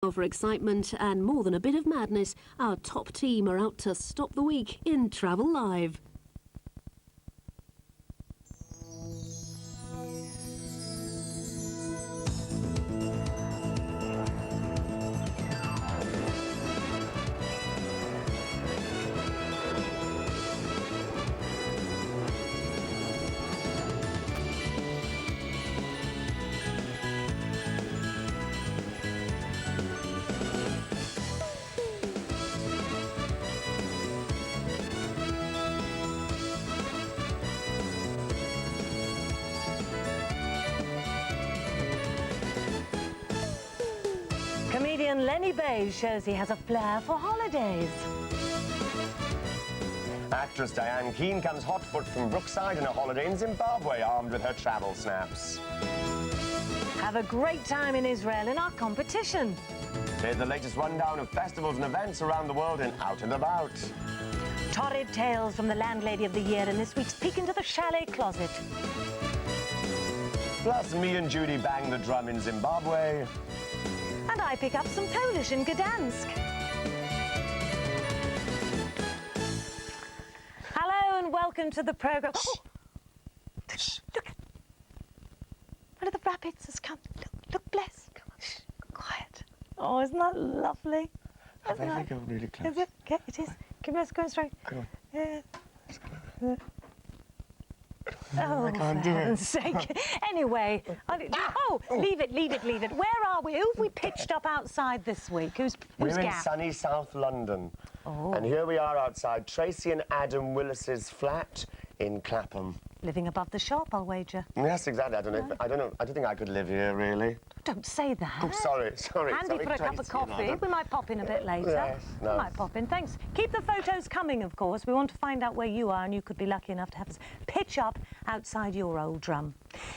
For excitement and more than a bit of madness, our top team are out to stop the week in Travel Live. Comedian Lenny Beige shows he has a flair for holidays. Actress Diane Keane comes hot foot from Brookside on a holiday in Zimbabwe, armed with her travel snaps. Have a great time in Israel in our competition. Here's the latest rundown of festivals and events around the world in Out and About. Torrid tales from the landlady of the year in this week's Peek into the Chalet Closet. Plus, me and Judy bang the drum in Zimbabwe. And I pick up some Polish in Gdansk. Hello and welcome to the programme. Oh! Look! One of the rabbits has come. Look, Bless. Come on, shh, quiet. Oh, isn't that lovely? I think they go really close. Is it? Okay, it is. Come on, go straight. Come on. Yeah. I can't do it. For heaven's sake. Anyway, leave it. Where are we? Who have we pitched up outside this week? Who's We're in gap? sunny South London. Oh. And here we are outside Tracy and Adam Willis's flat in Clapham. Living above the shop, I'll wager. Yes, exactly. I don't know. I don't think I could live here, really. Don't say that. Oh, sorry. Handy for a cup of Tracy, coffee. We might pop in a bit later. Yes, no. We might pop in. Thanks. Keep the photos coming, of course. We want to find out where you are, and you could be lucky enough to have us pitch up outside your old drum.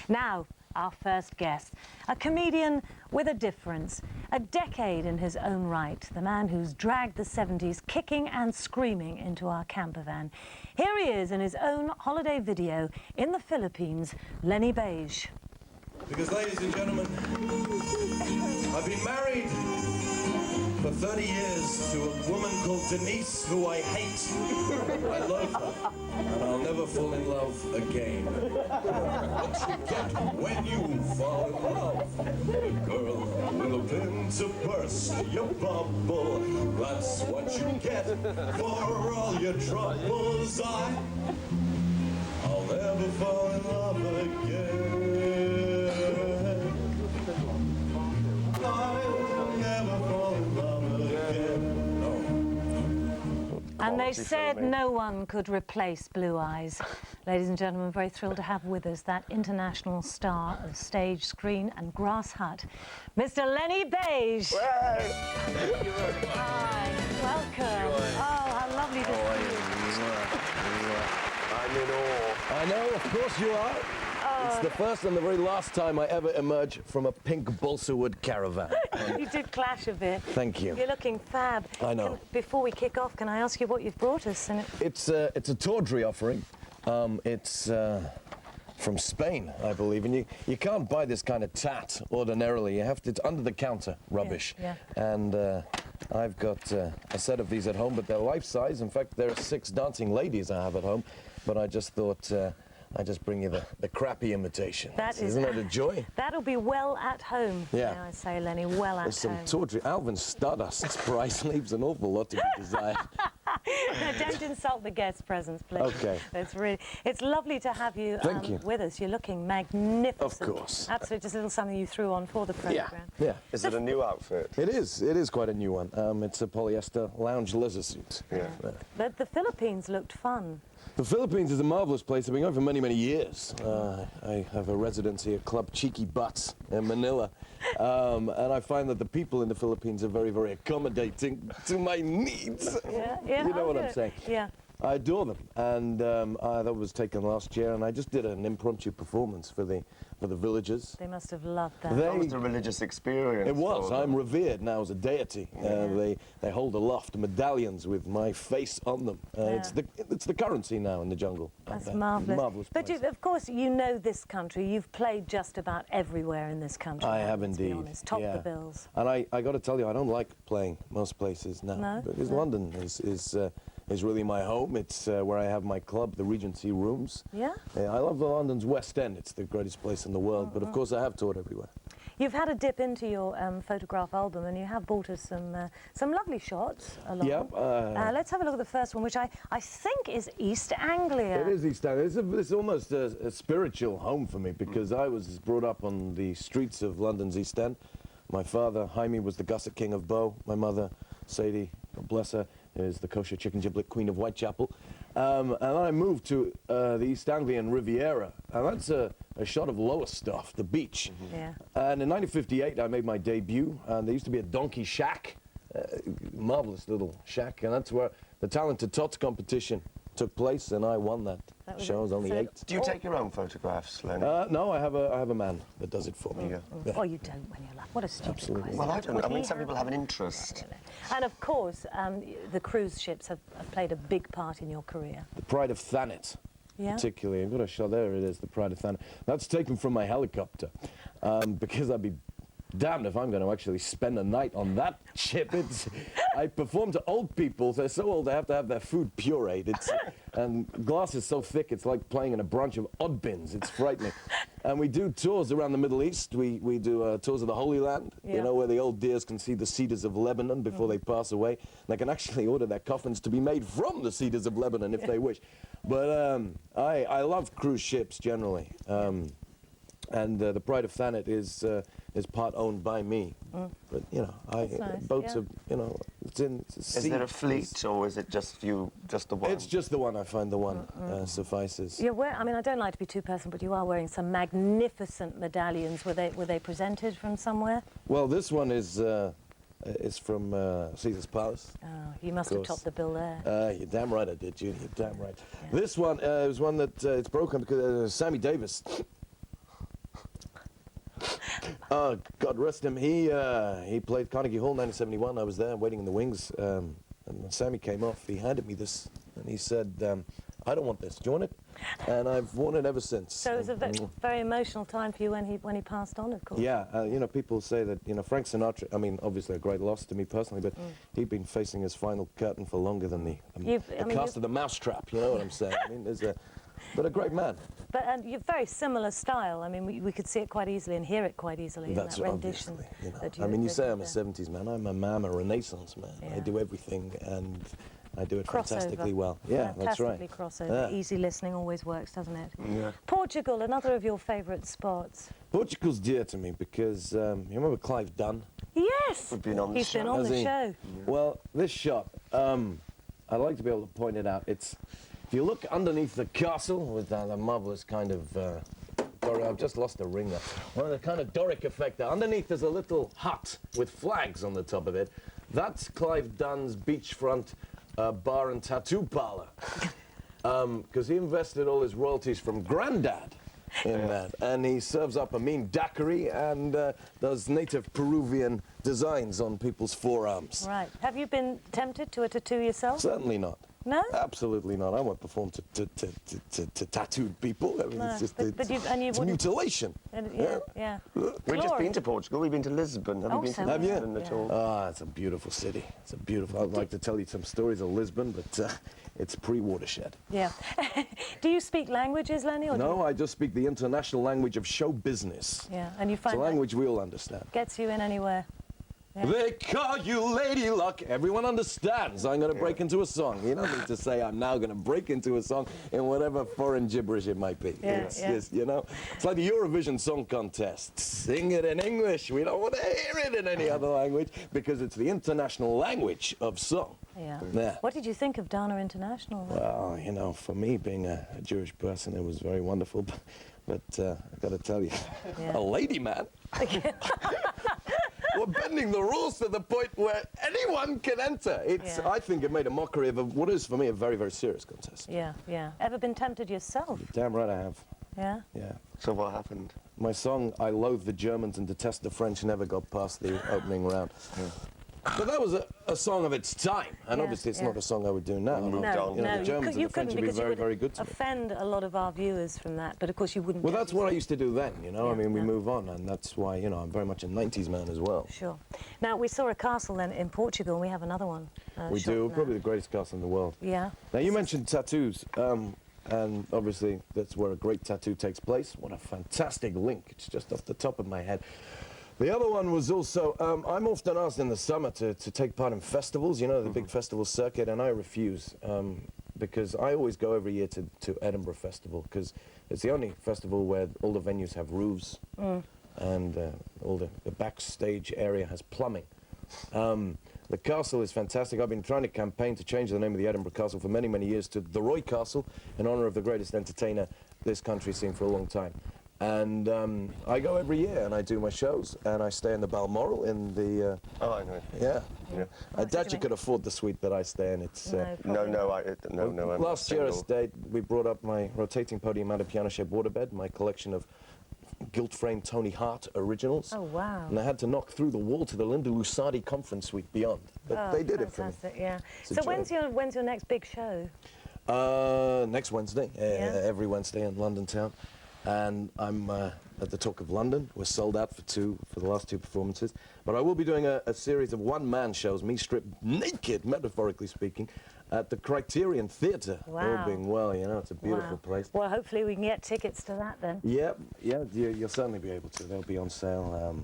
Now, our first guest, a comedian with a difference, a decade in his own right, the man who's dragged the 70s kicking and screaming into our camper van. Here he is in his own holiday video in the Philippines, Lenny Beige. Because, ladies and gentlemen, I've been married for 30 years to a woman called Denise, who I hate. I love her, and I'll never fall in love again. What you get when you fall in love, a girl with a pin to burst your bubble. That's what you get for all your troubles. I'll never fall in love again. I'll never fall in love again. No. And they said no one could replace Blue Eyes. Ladies and gentlemen, very thrilled to have with us that international star of stage, screen and grass hut, Mr. Lenny Beige. Hi, welcome. Oh, how lovely to see you. I'm in awe. I know, of course you are. It's the first and the very last time I ever emerge from a pink balsa wood caravan. You did clash a bit. Thank you. You're looking fab. I know. Before we kick off, can I ask you what you've brought us? And It's a tawdry offering. It's from Spain, I believe, and you can't buy this kind of tat ordinarily. You have to. It's under the counter rubbish. Yeah. And I've got a set of these at home, but they're life size. In fact, there are 6 dancing ladies I have at home. But I just thought I'd just bring you the crappy imitation. Isn't it a joy? That'll be well at home. Yeah. May I say, Lenny, well at There's some home. tawdry. Alvin Stardust's price leaves an awful lot to be desired. Don't insult the guest presence, please. Okay. It's lovely to have you, Thank you. with us. You're looking magnificent. Of course. Absolutely, just a little something you threw on for the program. Yeah. Is it a new outfit? It is quite a new one. It's a polyester lounge leather suit. Yeah. But the Philippines looked fun. The Philippines is a marvelous place. I've been going for many, many years. I have a residency at Club Cheeky Butts in Manila. And I find that the people in the Philippines are very, very accommodating to my needs. Yeah. You know what I'm saying? Yeah. I adore them, and that was taken last year, and I just did an impromptu performance for the villagers. They must have loved that. That was a religious experience. It was. for them. I'm revered now as a deity. They hold aloft medallions with my face on them. It's the currency now in the jungle. That's marvellous. Marvellous But place. of course, you know this country. You've played just about everywhere in this country. I now, have let's be indeed. honest. Top the bills. And I got to tell you, I don't like playing most places now. No? Because London is really my home. It's where I have my club, the Regency Rooms. Yeah? I love the London's West End. It's the greatest place in the world. But of course, I have toured everywhere. You've had a dip into your photograph album, and you have bought us some lovely shots along. Yep. Let's have a look at the first one, which I think is East Anglia. It is East Anglia. It's almost a spiritual home for me because I was brought up on the streets of London's East End. My father, Jaime, was the Gusset King of Bow. My mother, Sadie, God bless her, is the kosher chicken giblet queen of Whitechapel. And then I moved to the East Anglian Riviera, and that's a shot of Lowestoft, the beach. Yeah. And in 1958, I made my debut, and there used to be a donkey shack, marvelous little shack, and that's where the Talented Tots competition took place, and I won that show. I was only 8. Do you take your own photographs, Lenny? No, I have a man that does it for me. Yeah. Oh, you don't when you're like, what a stupid question. Well, I don't know. I Would mean, he some people have an interest. And of course, the cruise ships have played a big part in your career. The Pride of Thanet, Yeah? particularly. I've got a shot there. It is the Pride of Thanet. That's taken from my helicopter, because I'd be damned if I'm going to actually spend a night on that ship. I perform to old people. They're so old they have to have their food pureed. And glass is so thick it's like playing in a branch of odd bins. It's frightening. And we do tours around the Middle East. We do tours of the Holy Land, Yeah. you know, where the old dears can see the cedars of Lebanon before they pass away. They can actually order their coffins to be made from the cedars of Lebanon if they wish. But I love cruise ships generally. And the Pride of Thanet is part owned by me. But, you know, That's nice, boats yeah. are, you know, it's in sea. Is there a fleet, or is it just the one? It's just the one. I find the one suffices. I mean, I don't like to be too personal, but you are wearing some magnificent medallions. Were they presented from somewhere? Well, this one is from Caesar's Palace. Oh, you must have topped the bill there. You're damn right I did, Judy. You're damn right. Yeah. This one is one that it's broken because Sammy Davis. Oh, God rest him. He played Carnegie Hall 1971. I was there waiting in the wings. And when Sammy came off, he handed me this. And he said, I don't want this. Do you want it? And I've worn it ever since. So it was a very emotional time for you when he passed on, of course. Yeah, you know, people say that, you know, Frank Sinatra, I mean, obviously a great loss to me personally, but he'd been facing his final curtain for longer than the cast of The Mousetrap, you know what I'm saying? I mean, but a great man. But you're very similar style. I mean, we could see it quite easily and hear it quite easily in that rendition. Obviously, you know. That I mean, you that say I'm a did. 70s man. I'm a Renaissance man. Yeah. I do everything, and I do it Crossover. fantastically well. Yeah, that's right. Fantastically crossover. Yeah. Easy listening always works, doesn't it? Yeah. Portugal, another of your favourite spots. Portugal's dear to me because you remember Clive Dunn? Yes! We've been on the He's show. been on Has the he? show. Well, this shot, I'd like to be able to point it out. If you look underneath the castle with the marvellous kind of, I've just lost a ring there. Well, the kind of Doric effect there. Underneath there's a little hut with flags on the top of it. That's Clive Dunn's beachfront bar and tattoo parlor. Because he invested all his royalties from Grandad in that. And he serves up a mean daiquiri and does native Peruvian designs on people's forearms. Right. Have you been tempted to a tattoo yourself? Certainly not. No? Absolutely not. I won't perform to tattooed people. I mean, No, it's just but it's, you it's wouldn't- mutilation. Yeah. We've just been to Portugal. We've been to Lisbon. Have you been to have you? Lisbon at all? Ah, it's a beautiful city. It's a beautiful. I'd like to tell you some stories of Lisbon, but it's pre-watershed. Yeah. Do you speak languages, Lenny? Or do No, I just speak the international language of show business. you... Yeah, and you It's a find that language we all understand. gets you in anywhere. Yeah. They call you Lady Luck. Everyone understands. I'm going to break into a song. You don't need to say I'm now going to break into a song in whatever foreign gibberish it might be. Yeah, It's yeah. just, you know, it's like the Eurovision Song Contest. Sing it in English. We don't want to hear it in any other language because it's the international language of song. Yeah. Yeah. What did you think of Dana International? Well, you know, for me, being a Jewish person, it was very wonderful. But I've got to tell you, Yeah. a lady man. we're bending the rules to the point where anyone can enter. It's, Yeah. I think it made a mockery of what is, for me, a very, very serious contest. Yeah, yeah. Ever been tempted yourself? Damn right I have. Yeah? Yeah. So what happened? My song, I Loathe the Germans and Detest the French, never got past the opening round. But that was a song of its time, and Yeah, obviously it's yeah. not a song I would do now. moved on. You know, no, the Germans you and the French couldn't would be because very, you would very good to me. offend a lot of our viewers from that, but of course you wouldn't. Well, get that's to what I say- used to do then, you know. I Yeah, mean, we yeah. move on, and that's why, you know, I'm very much a 90s man as well. Sure. Now, we saw a castle then in Portugal, and we have another one. We shot do, now. probably the greatest castle in the world. Yeah. Now, you mentioned tattoos, and obviously that's where a great tattoo takes place. What a fantastic link. It's just off the top of my head. The other one was also, I'm often asked in the summer to take part in festivals, you know, the big festival circuit, and I refuse because I always go every year to Edinburgh Festival because it's the only festival where all the venues have roofs and all the backstage area has plumbing. The castle is fantastic. I've been trying to campaign to change the name of the Edinburgh Castle for many, many years to the Roy Castle in honour of the greatest entertainer this country's seen for a long time. And I go every year and I do my shows and I stay in the Balmoral in the... Oh, I know. yeah. Yeah. I doubt you could afford the suite that I stay in. It's... No, No, probably no, not. no, I'm Last year I single. stayed, we brought up my rotating podium and a piano-shaped waterbed, my collection of gilt-frame Tony Hart originals. Oh, wow. And I had to knock through the wall to the Linda Lusardi conference suite beyond. But Oh, they did it for me. fantastic, yeah. It's a So joy. when's your next big show? Next Wednesday, Yeah. every Wednesday in London town. And I'm at the Talk of London. We're sold out for the last two performances. But I will be doing a series of one-man shows, me stripped naked, metaphorically speaking, at the Criterion Theatre. Wow. All being well, you know, it's a beautiful Wow. place. Well, hopefully we can get tickets to that then. Yeah, you'll certainly be able to. They'll be on sale.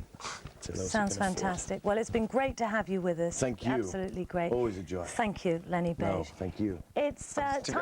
To those who Sounds can afford. fantastic. Well, it's been great to have you with us. Thank you. Absolutely great. Always a joy. Thank you, Lenny Beige. No, thank you. It's time